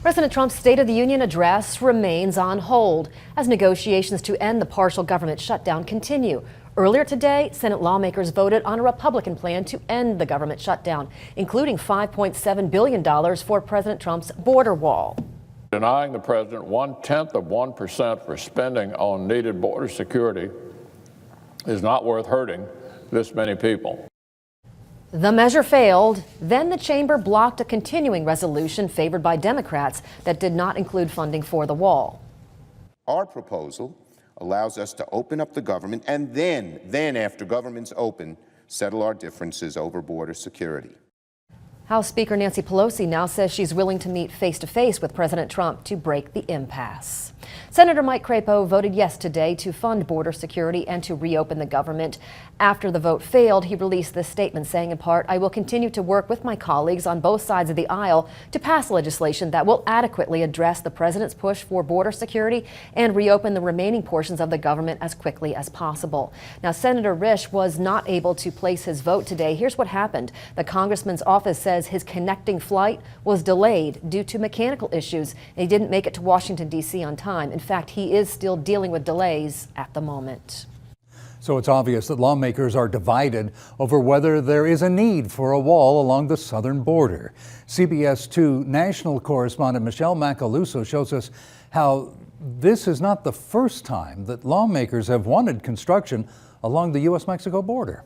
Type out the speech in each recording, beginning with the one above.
President Trump's State of the Union address remains on hold as negotiations to end the partial government shutdown continue. Earlier today, Senate lawmakers voted on a Republican plan to end the government shutdown, including $5.7 billion for President Trump's border wall. Denying the president 0.1% for spending on needed border security is not worth hurting this many people. The measure failed. Then the chamber blocked a continuing resolution favored by Democrats that did not include funding for the wall. Our proposal allows us to open up the government and then after government's open, settle our differences over border security. House Speaker Nancy Pelosi now says she's willing to meet face-to-face with President Trump to break the impasse. Senator Mike Crapo voted yes today to fund border security and to reopen the government. After the vote failed, he released this statement saying in part, "I will continue to work with my colleagues on both sides of the aisle to pass legislation that will adequately address the president's push for border security and reopen the remaining portions of the government as quickly as possible." Now, Senator Risch was not able to place his vote today. Here's what happened. The congressman's office says his connecting flight was delayed due to mechanical issues, and he didn't make it to Washington, D.C. on time. In fact, he is still dealing with delays at the moment. So it's obvious that lawmakers are divided over whether there is a need for a wall along the southern border. CBS 2 national correspondent Michelle Macaluso shows us how this is not the first time that lawmakers have wanted construction along the U.S.-Mexico border.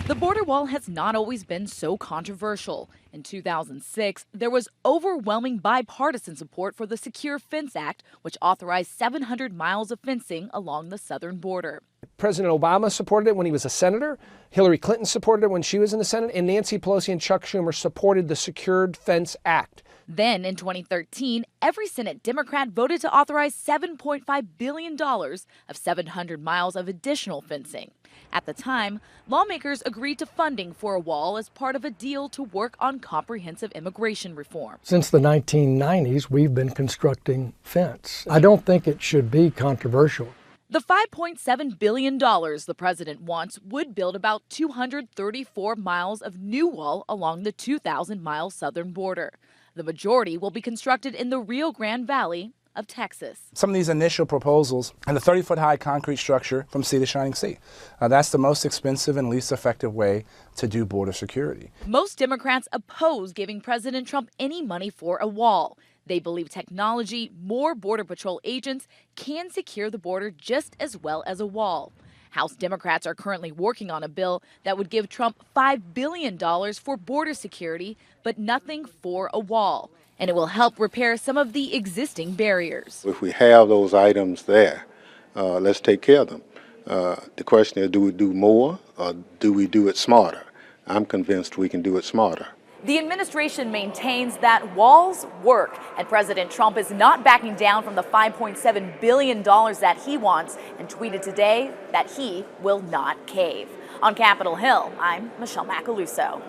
The border wall has not always been so controversial. In 2006, there was overwhelming bipartisan support for the Secure Fence Act, which authorized 700 miles of fencing along the southern border. President Obama supported it when he was a senator. Hillary Clinton supported it when she was in the Senate. And Nancy Pelosi and Chuck Schumer supported the Secured Fence Act. Then in 2013, every Senate Democrat voted to authorize $7.5 billion of 700 miles of additional fencing. At the time, lawmakers agreed to funding for a wall as part of a deal to work on comprehensive immigration reform. Since the 1990s, we've been constructing fence. I don't think it should be controversial. The $5.7 billion the president wants would build about 234 miles of new wall along the 2,000-mile southern border. The majority will be constructed in the Rio Grande Valley of Texas. Some of these initial proposals and the 30-foot-high concrete structure from sea to shining sea. That's the most expensive and least effective way to do border security. Most Democrats oppose giving President Trump any money for a wall. They believe technology, more Border Patrol agents can secure the border just as well as a wall. House Democrats are currently working on a bill that would give Trump $5 billion for border security, but nothing for a wall. And it will help repair some of the existing barriers. If we have those items there, let's take care of them. The question is, do we do more or do we do it smarter? I'm convinced we can do it smarter. The administration maintains that walls work, and President Trump is not backing down from the $5.7 billion that he wants, and tweeted today that he will not cave. On Capitol Hill, I'm Michelle Macaluso.